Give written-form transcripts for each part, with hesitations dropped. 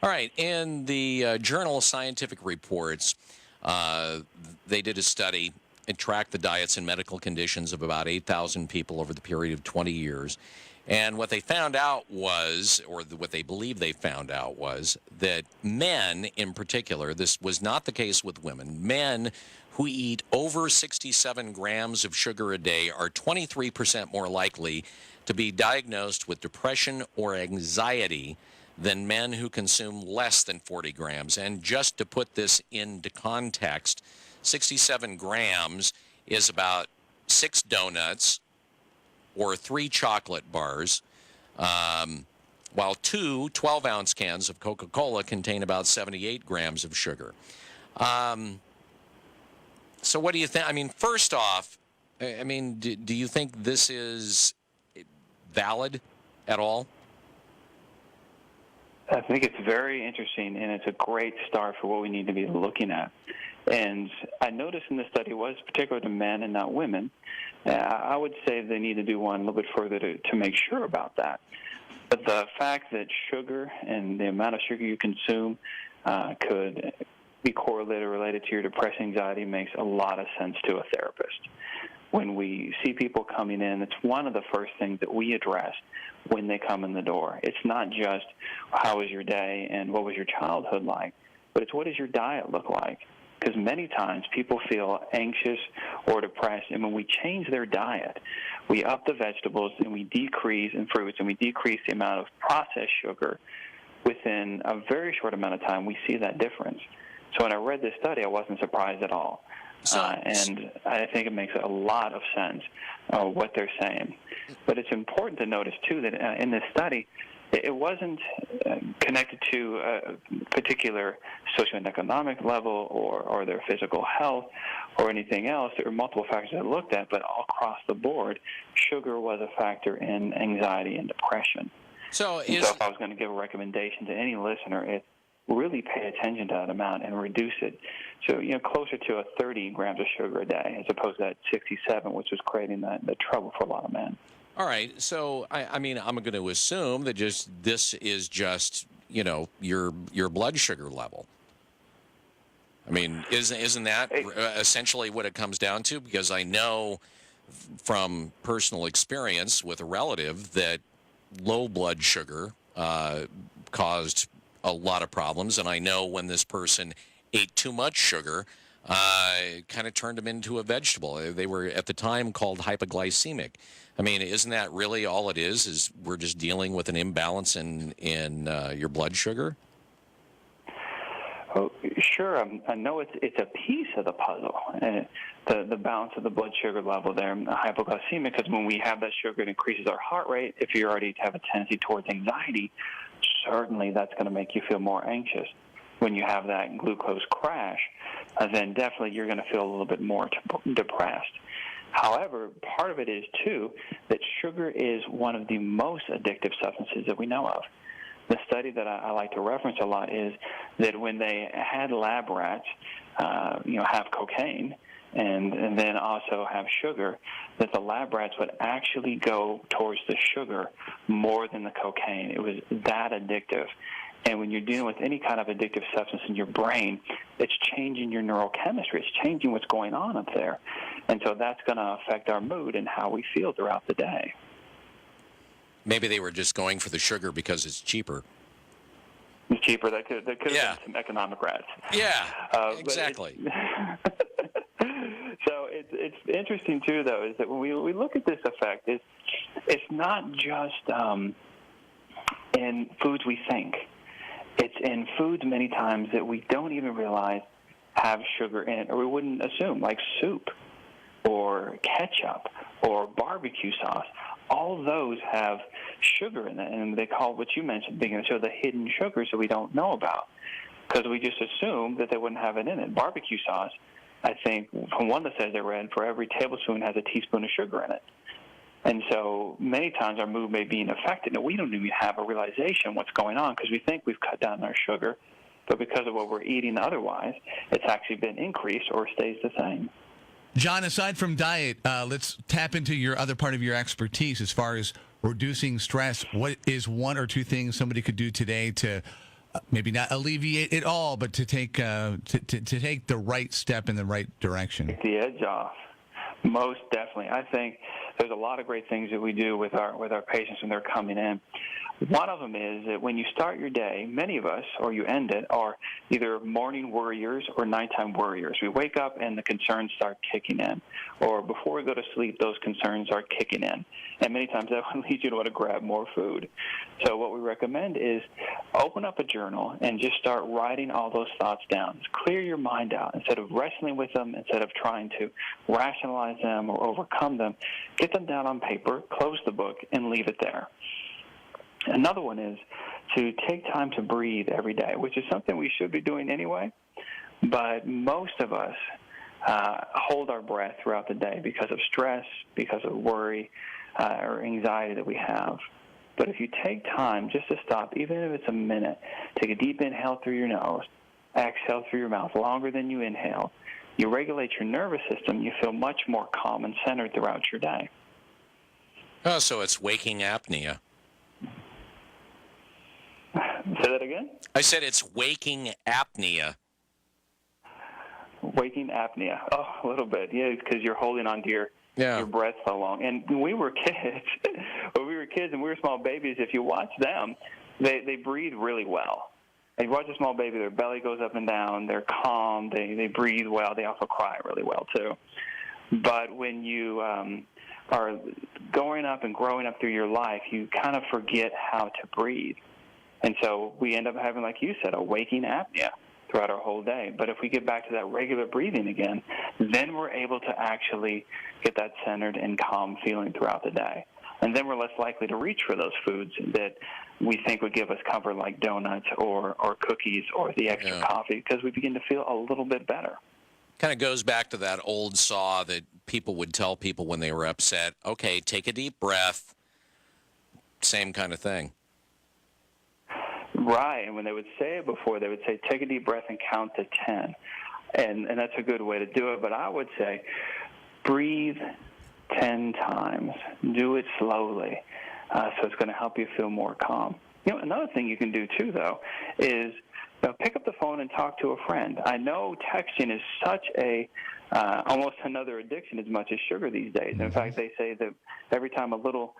All right. In the journal Scientific Reports, they did a study and tracked the diets and medical conditions of about 8,000 people over the period of 20 years. And what they found out was, or what they believe they found out was, that men in particular, this was not the case with women, men who eat over 67 grams of sugar a day are 23% more likely to be diagnosed with depression or anxiety than men who consume less than 40 grams. And just to put this into context, 67 grams is about 6 donuts or 3 chocolate bars, while 2 12-ounce cans of Coca-Cola contain about 78 grams of sugar. So what do you think? I mean, first off, I mean, do you think this is valid at all? I think it's very interesting, and it's a great start for what we need to be looking at. And I noticed in the study it was particular to men and not women. I would say they need to do one a little bit further to make sure about that. But the fact that sugar and the amount of sugar you consume could be correlated or related to your depression, anxiety makes a lot of sense to a therapist. When we see people coming in, it's one of the first things that we address when they come in the door. It's not just how was your day and what was your childhood like, but it's what does your diet look like? Because many times people feel anxious or depressed, and when we change their diet, we up the vegetables and we decrease in fruits and we decrease the amount of processed sugar, within a very short amount of time we see that difference. So when I read this study, I wasn't surprised at all. And I think it makes a lot of sense what they're saying. But it's important to notice, too, that in this study, it wasn't connected to a particular socioeconomic level or their physical health or anything else. There were multiple factors that I looked at, but all across the board, sugar was a factor in anxiety and depression. So if I was going to give a recommendation to any listener, it's really pay attention to that amount and reduce it to, closer to 30 grams of sugar a day as opposed to that 67, which was creating the trouble for a lot of men. All right. So, I mean, I'm going to assume that this is just, your blood sugar level. I mean, isn't that essentially what it comes down to? Because I know from personal experience with a relative that low blood sugar caused a lot of problems, and I know when this person ate too much sugar, it kind of turned them into a vegetable. They were at the time called hypoglycemic. I mean, isn't that really all it is? Is we're just dealing with an imbalance in your blood sugar? Oh, sure. I know it's a piece of the puzzle, the balance of the blood sugar level there, hypoglycemic, because when we have that sugar, it increases our heart rate. If you already have a tendency towards anxiety, certainly that's going to make you feel more anxious. When you have that glucose crash, then definitely you're going to feel a little bit more depressed. However, part of it is, too, that sugar is one of the most addictive substances that we know of. The study that I like to reference a lot is that when they had lab rats, have cocaine and then also have sugar, that the lab rats would actually go towards the sugar more than the cocaine. It was that addictive. And when you're dealing with any kind of addictive substance in your brain, it's changing your neurochemistry. It's changing what's going on up there. And so that's going to affect our mood and how we feel throughout the day. Maybe they were just going for the sugar because it's cheaper. It's cheaper. That could have been some economic rats. Yeah, exactly. So it's interesting, too, though, is that when we look at this effect, it's not just in foods we think. It's in foods many times that we don't even realize have sugar in it, or we wouldn't assume, like soup or ketchup or barbecue sauce. All those have sugar in it, and they call what you mentioned, so the hidden sugars that we don't know about, because we just assume that they wouldn't have it in it. Barbecue sauce, I think, from one that says I read, for every tablespoon has a teaspoon of sugar in it. And so many times our mood may be affected, and we don't even have a realization what's going on because we think we've cut down our sugar, but because of what we're eating otherwise, it's actually been increased or stays the same. John, aside from diet, let's tap into your other part of your expertise as far as reducing stress. What is one or two things somebody could do today to maybe not alleviate it all, but to take to take the right step in the right direction. Take the edge off. Most definitely. I think there's a lot of great things that we do with our patients when they're coming in. One of them is that when you start your day, many of us, or you end it, are either morning worriers or nighttime worriers. We wake up and the concerns start kicking in. Or before we go to sleep, those concerns are kicking in. And many times that will lead you to want to grab more food. So what we recommend is open up a journal and just start writing all those thoughts down. Just clear your mind out. Instead of wrestling with them, instead of trying to rationalize them or overcome them, get them down on paper, close the book, and leave it there. Another one is to take time to breathe every day, which is something we should be doing anyway, but most of us hold our breath throughout the day because of stress, because of worry, or anxiety that we have. But if you take time just to stop, even if it's a minute, take a deep inhale through your nose, exhale through your mouth longer than you inhale, you regulate your nervous system, you feel much more calm and centered throughout your day. Oh, so it's waking apnea. Say that again? I said it's waking apnea. Waking apnea. Oh, a little bit. Yeah, because you're holding on to your breath so long. And when we were kids, and we were small babies, if you watch them, they breathe really well. And you watch a small baby, their belly goes up and down, they're calm, they breathe well, they also cry really well too. But when you are going up and growing up through your life, you kind of forget how to breathe. And so we end up having, like you said, a waking apnea throughout our whole day. But if we get back to that regular breathing again, then we're able to actually get that centered and calm feeling throughout the day. And then we're less likely to reach for those foods that we think would give us comfort, like donuts or cookies or the extra coffee, because we begin to feel a little bit better. Kind of goes back to that old saw that people would tell people when they were upset, okay, take a deep breath, same kind of thing. Right, and when they would say it before, they would say, take a deep breath and count to 10. And that's a good way to do it, but I would say breathe 10 times. Do it slowly, so it's going to help you feel more calm. You know, another thing you can do, too, though, is pick up the phone and talk to a friend. I know texting is such a almost another addiction as much as sugar these days. In fact, they say that every time a little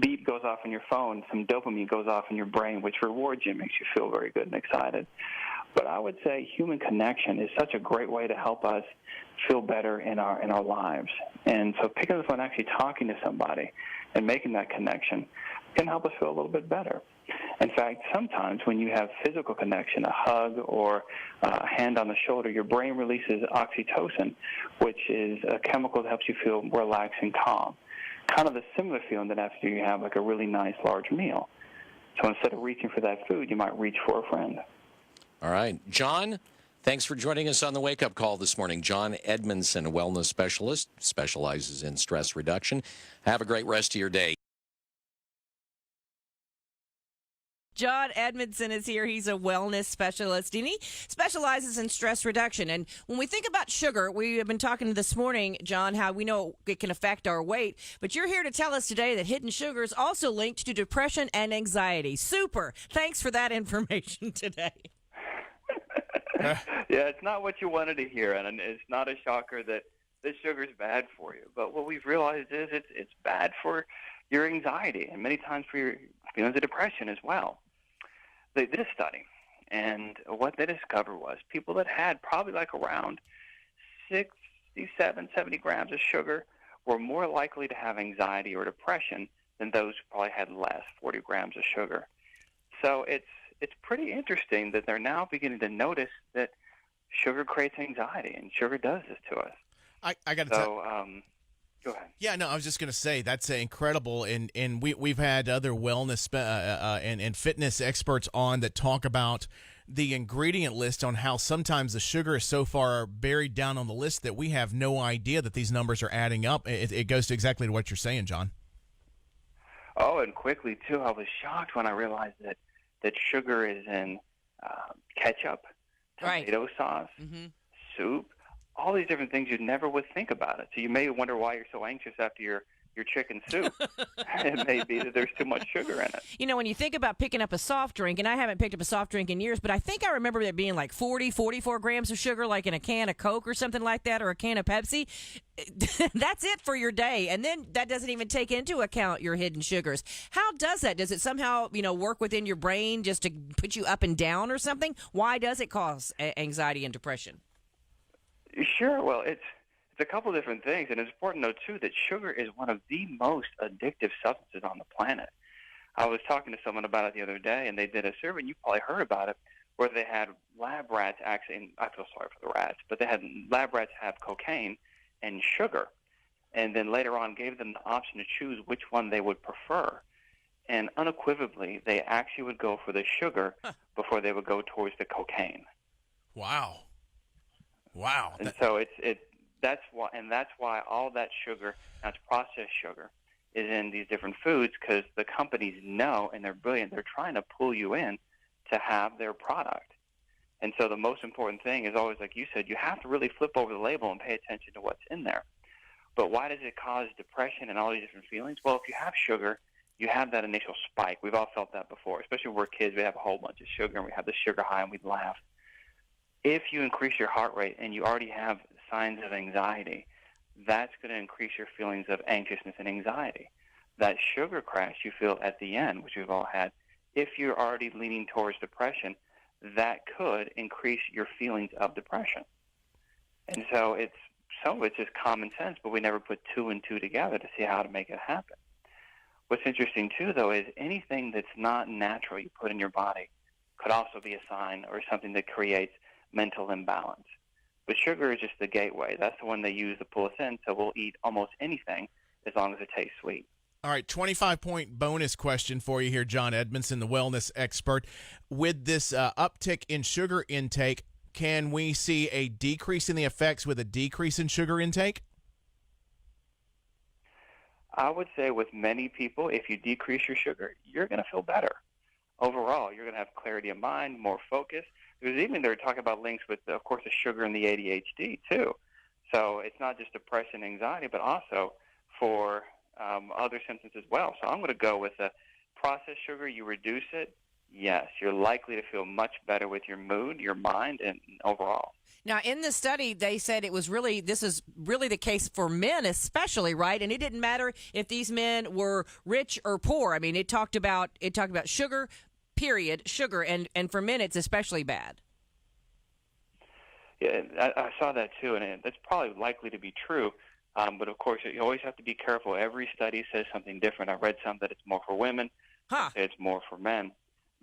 beep goes off on your phone, some dopamine goes off in your brain, which rewards you, makes you feel very good and excited. But I would say human connection is such a great way to help us feel better in our lives. And so picking up the phone, actually talking to somebody and making that connection can help us feel a little bit better. In fact, sometimes when you have physical connection, a hug or a hand on the shoulder, your brain releases oxytocin, which is a chemical that helps you feel relaxed and calm. Kind of the similar feeling that after you have like a really nice large meal. So instead of reaching for that food, you might reach for a friend. All right. John, thanks for joining us on the Wake Up Call this morning. John Edmonson, a wellness specialist, specializes in stress reduction. Have a great rest of your day. John Edmonson is here. He's a wellness specialist, and he specializes in stress reduction. And when we think about sugar, we have been talking this morning, John, how we know it can affect our weight. But you're here to tell us today that hidden sugar is also linked to depression and anxiety. Super. Thanks for that information today. Yeah, it's not what you wanted to hear, and it's not a shocker that this sugar is bad for you. But what we've realized is it's bad for your anxiety and many times for your feelings of depression as well. They did a study, and what they discovered was people that had probably like around 67, 70 grams of sugar were more likely to have anxiety or depression than those who probably had less, 40 grams of sugar. So it's pretty interesting that they're now beginning to notice that sugar creates anxiety, and sugar does this to us. I got to tell. Go ahead. Yeah, no, I was just going to say that's incredible, and we've had other wellness and fitness experts on that talk about the ingredient list on how sometimes the sugar is so far buried down on the list that we have no idea that these numbers are adding up. It goes to exactly what you're saying, John. Oh, and quickly too, I was shocked when I realized that sugar is in ketchup, tomato sauce, soup. All these different things you never would think about it. So you may wonder why you're so anxious after your your chicken soup. It may be that there's too much sugar in it. You know, when you think about picking up a soft drink, and I haven't picked up a soft drink in years, but I think I remember there being like 40, 44 grams of sugar, like in a can of Coke or something like that, or a can of Pepsi. That's it for your day. And then that doesn't even take into account your hidden sugars. How does that? Does it somehow, work within your brain just to put you up and down or something? Why does it cause anxiety and depression? Sure. Well, it's a couple of different things, and it's important to know, too, that sugar is one of the most addictive substances on the planet. I was talking to someone about it the other day, and they did a survey, and you probably heard about it, where they had lab rats actually, and I feel sorry for the rats, but they had lab rats have cocaine and sugar, and then later on gave them the option to choose which one they would prefer. And unequivocally, they actually would go for the sugar before they would go towards the cocaine. Wow. And so that's why all that sugar, that's processed sugar, is in these different foods, because the companies know, and they're brilliant. They're trying to pull you in to have their product. And so the most important thing is always, like you said, you have to really flip over the label and pay attention to what's in there. But why does it cause depression and all these different feelings? Well, if you have sugar, you have that initial spike. We've all felt that before, especially when we're kids. We have a whole bunch of sugar, and we have the sugar high, and we laugh. If you increase your heart rate and you already have signs of anxiety, that's going to increase your feelings of anxiousness and anxiety. That sugar crash you feel at the end, which we've all had, if you're already leaning towards depression, that could increase your feelings of depression. And so some of it's just common sense, but we never put two and two together to see how to make it happen. What's interesting, too, though, is anything that's not natural you put in your body could also be a sign or something that creates mental imbalance. But sugar is just the gateway. That's the one they use to pull us in, so we'll eat almost anything as long as it tastes sweet. All right, 25-point bonus question for you here, John Edmonson, the wellness expert. With this uptick in sugar intake, can we see a decrease in the effects with a decrease in sugar intake? I would say with many people, if you decrease your sugar, you're going to feel better. Overall, you're going to have clarity of mind, more focus. There's even, they're talking about links with, of course, the sugar and the ADHD, too. So it's not just depression and anxiety, but also for other symptoms as well. So I'm going to go with the processed sugar. You reduce it, yes, you're likely to feel much better with your mood, your mind, and overall. Now, in the study, they said this is really the case for men especially, right? And it didn't matter if these men were rich or poor. I mean, it talked about sugar, period, sugar, and for men it's especially bad. Yeah, I saw that too, and that's probably likely to be true. But of course, you always have to be careful. Every study says something different. I read some that it's more for women, it's more for men.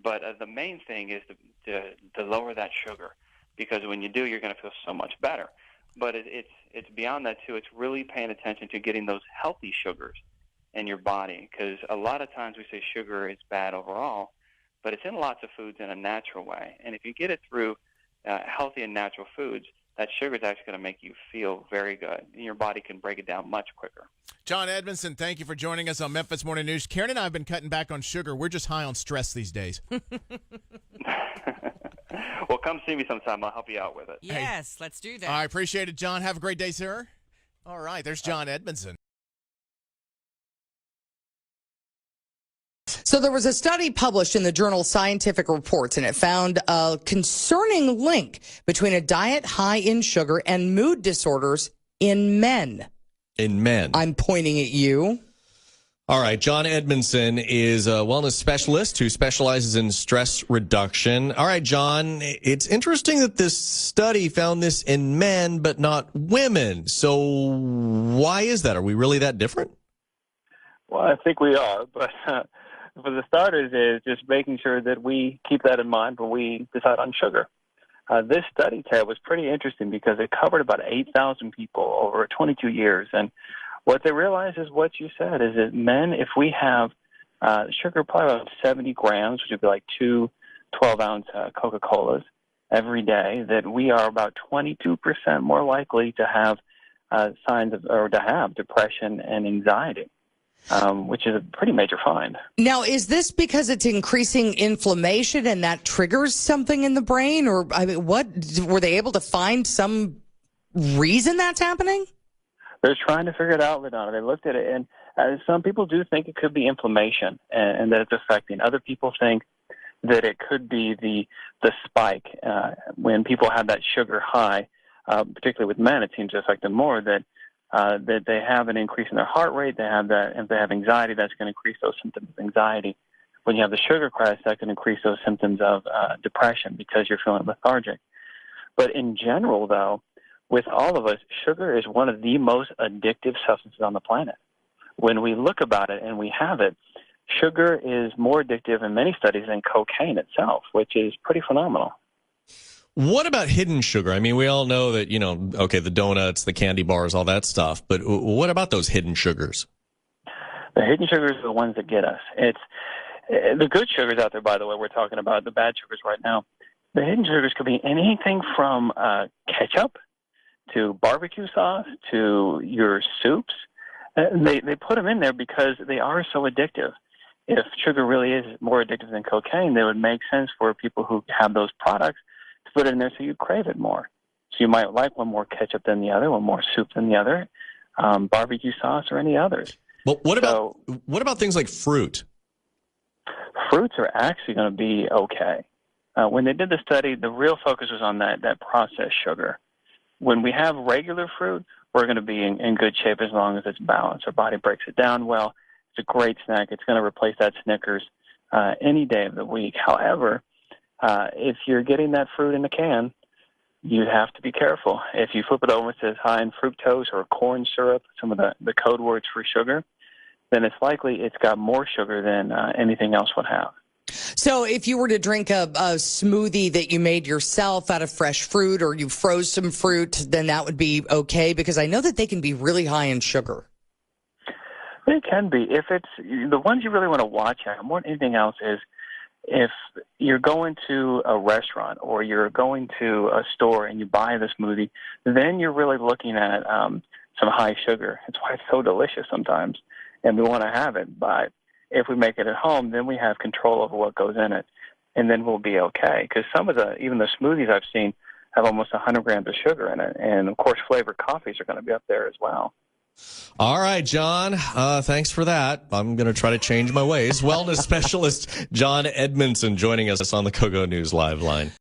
But the main thing is to lower that sugar, because when you do, you're going to feel so much better. But it's beyond that too. It's really paying attention to getting those healthy sugars in your body, because a lot of times we say sugar is bad overall, but it's in lots of foods in a natural way. And if you get it through healthy and natural foods, that sugar is actually going to make you feel very good, and your body can break it down much quicker. John Edmonson, thank you for joining us on Memphis Morning News. Karen and I have been cutting back on sugar. We're just high on stress these days. Well, come see me sometime. I'll help you out with it. Yes, let's do that. I appreciate it, John. Have a great day, sir. All right, there's John Edmonson. So there was a study published in the journal Scientific Reports, and it found a concerning link between a diet high in sugar and mood disorders in men. In men. I'm pointing at you. All right. John Edmonson is a wellness specialist who specializes in stress reduction. All right, John, it's interesting that this study found this in men but not women. So why is that? Are we really that different? Well, I think we are, but for the starters is just making sure that we keep that in mind when we decide on sugar. This study, Ted, was pretty interesting because it covered about 8,000 people over 22 years. And what they realized is what you said, is that men, if we have sugar, probably about 70 grams, which would be like two 12-ounce Coca-Colas every day, that we are about 22% more likely to have signs of, or to have depression and anxiety. Which is a pretty major find. Now, is this because it's increasing inflammation and that triggers something in the brain? Or, I mean, what, were they able to find some reason that's happening? They're trying to figure it out, LaDonna. They looked at it, and Some people do think it could be inflammation and that it's affecting. Other people think that it could be the spike when people have that sugar high, particularly with men. It seems to affect them more that they have an increase in their heart rate. They have that. If they have anxiety, that's going to increase those symptoms of anxiety. When you have the sugar crash, that can increase those symptoms of depression because you're feeling lethargic. But in general, though, with all of us, sugar is one of the most addictive substances on the planet. When we look about it and we have it, sugar is more addictive in many studies than cocaine itself, which is pretty phenomenal. What about hidden sugar? I mean, we all know that, okay, the donuts, the candy bars, all that stuff. But what about those hidden sugars? The hidden sugars are the ones that get us. It's the good sugars out there, by the way, we're talking about the bad sugars right now. The hidden sugars could be anything from ketchup to barbecue sauce to your soups. They put them in there because they are so addictive. If sugar really is more addictive than cocaine, it would make sense for people who have those products to put it in there so you crave it more. So you might like one more ketchup than the other, one more soup than the other, barbecue sauce or any others. Well, what about things like fruit? Fruits are actually going to be okay. When they did the study, the real focus was on that processed sugar. When we have regular fruit, we're going to be in good shape as long as it's balanced. Our body breaks it down well. It's a great snack. It's going to replace that Snickers any day of the week. However, if you're getting that fruit in a can, you have to be careful. If you flip it over and it says high in fructose or corn syrup, some of the code words for sugar, then it's likely it's got more sugar than anything else would have. So if you were to drink a smoothie that you made yourself out of fresh fruit or you froze some fruit, then that would be okay, because I know that they can be really high in sugar. It can be. If it's the ones you really want to watch out more than anything else is if you're going to a restaurant or you're going to a store and you buy the smoothie, then you're really looking at some high sugar. That's why it's so delicious sometimes, and we want to have it. But if we make it at home, then we have control over what goes in it, and then we'll be okay. Because some of even the smoothies I've seen have almost 100 grams of sugar in it, and of course flavored coffees are going to be up there as well. All right, John, thanks for that. I'm going to try to change my ways. Wellness specialist John Edmonson joining us on the KOGO News Live line.